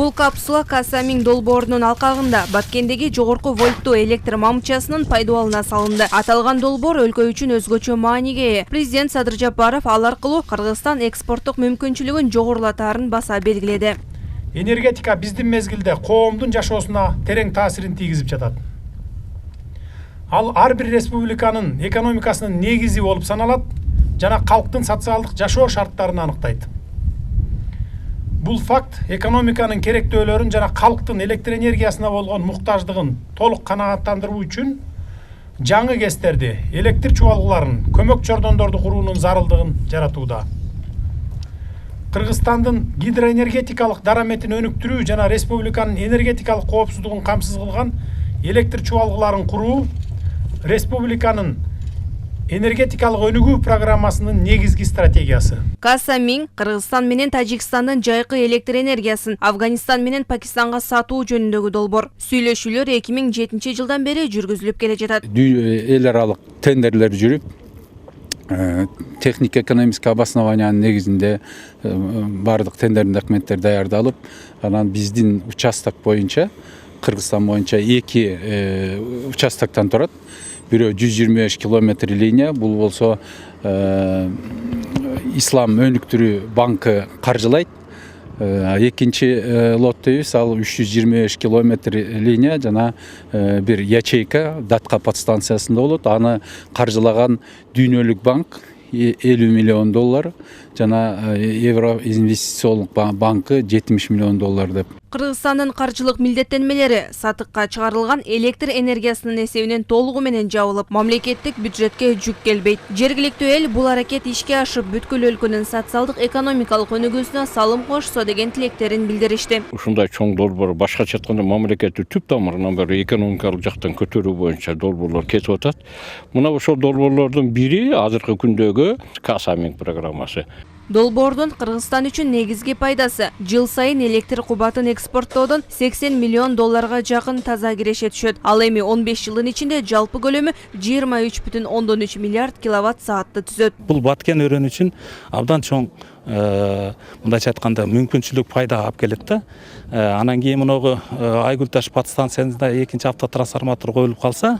Бул капсула Касамин долбоорунун алкагында Баткендеги жогорку вольттуу электр мамчасынын пайдаланууна салынды. Аталган долбоор өлкө үчүн өзгөчө мааниге ээ. Президент Садыр Жапаров ал аркылуу Кыргызстан экспорттук мүмкүнчүлүгүн жогорулатаарын баса белгиледи. Энергетика биздин мезгилде коомдун жашоосуна терең таасирин тийгизип жатат. Ал ар бир республиканын экономикасынын негизи болуп саналат жана калктын социалдык жашоо шарттарын аныктайт. Бул факт экономиканын керектөөлөрүн жана калктын электр энергиясына болгон муктаждыгын толук канааттандыруу үчүн жаңы кестерди, электр чубалгыларын, көмөк чордондорду куруунун зарылдыгын жаратууда. Кыргызстандын гидроэнергетикалык дараметин өнүктүрүү жана республиканын энергетикалык коопсуздугун камсыз кылган электр чубалгыларын куруу республиканын энергетикалык өнүгүү программасынын негизги стратегиясы. Касамин Кыргызстан менен Тажикстандын жайкы электр энергиясын Афганистан менен Пакистанга сатуу жөнүндөгү долбоор. Сүйлөшүүлөр 2007 жылдан бери жүргүзүлүп келе жатат. Эл аралык тендерлер жүрүп, техник экономический обоснованиянын негизинде бардык тендердин документтери даярдалып, анан биздин участок боюнча Кыргызстан боюнча 2 участоктон турат. Бирөө 125 километр линия, бул болсо Ислам өнүктүрүү банкы каржылайт. Экинчи лот дейбиз, ал 325 километр линия жана бир ячейка датка подстанциясында болот. Аны каржылаган Дүйнөлүк банк $50 миллион жана Евро инвестициялык банкы $70 миллион деп. Кыргызстандын каржылык милдеттенмелери сатыкка чыгарылган электр энергиясынын эсебинен толугу менен жабылып, мамлекеттик бюджетке жүк келбейт. Жергиликтүү эл бул аракет ишке ашып, бүткүл өлкөнүн социалдык экономикалык өнүгүүсүнө салым кошсо деген тилектерин билдиришти. Ушундай чоң долбоор башкача айтканда мамлекеттин түп тамырынан бери экономикалык жактан көтөрүү боюнча долбоорлор кетип атат. Мына ошол долбоорлордун бири азыркы күндөгү Касамин программасы. Долбоордун Кыргызстан үчүн негизги пайдасы жыл сайын электр кубатын экспорттоодон $80 миллион жакын таза киреше түшөт. Ал эми 15 жылдын ичинде жалпы көлөмү 23,3 миллиард киловатт саатты түзөт. Бул Баткен өрөөнү үчүн абдан чоң мындайча айтканда мүмкүнчүлүк пайда алып келет да. Анан кийин муногу Айгүл таш подстанциясында экинчи автотрансформатор коюлуп калса,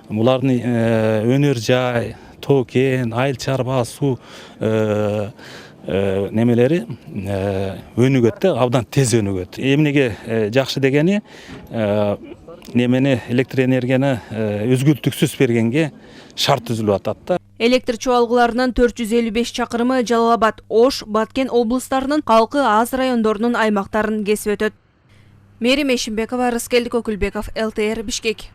булардын өнөр жай, тоо кен, айыл чарба, суу немелери өнүгөт да, абдан тез өнүгөт. Эмнеге жакшы дегени, немени электр энергияны үзгүлтүксүз бергенге шарт түзүлүп атат да. Электр чуалгыларынын 455 чакырымы Жалал-Абад, Ош, Баткен облустарынын калкы аз райондорунун аймактарын кесип өтөт. Мерим Эшимбекова, Рыскелдик Өкүлбеков, ЛТР, Бишкек.